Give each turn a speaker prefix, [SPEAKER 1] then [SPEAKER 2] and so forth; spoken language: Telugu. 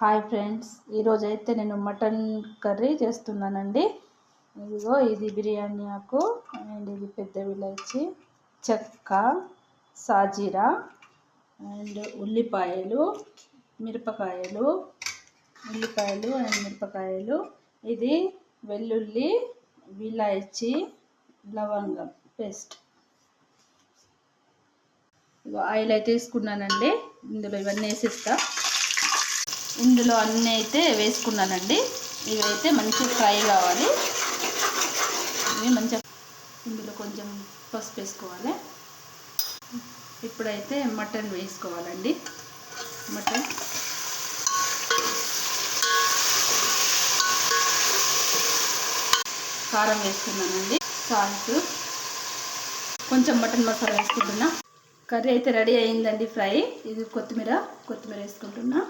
[SPEAKER 1] హాయ్ ఫ్రెండ్స్, ఈరోజు అయితే నేను మటన్ కర్రీ చేస్తున్నానండి. ఇదిగో ఇది బిర్యానీ ఆకు అండ్ ఇది పెద్ద విలాచి, చెక్క, సాజీరా అండ్ ఉల్లిపాయలు అండ్ మిరపకాయలు, ఇది వెల్లుల్లి, విలాచి, లవంగం పేస్ట్. ఆయిల్ అయితే వేసుకున్నానండి. ఇందులో ఇవన్నీ వేసేస్తా. ఇందులో అన్నీ అయితే వేసుకున్నానండి. ఇవైతే మంచిగా ఫ్రై కావాలి. ఇవి మంచిగా ఇందులో కొంచెం పసుపు వేసుకోవాలి. ఇప్పుడైతే మటన్ వేసుకోవాలండి. మటన్ కారం వేసుకున్నానండి, సాల్ట్, కొంచెం మటన్ మసాలా వేసుకుంటున్నా. కర్రీ అయితే రెడీ అయిందండి. ఫ్రై ఇది కొత్తిమీర వేసుకుంటున్నా.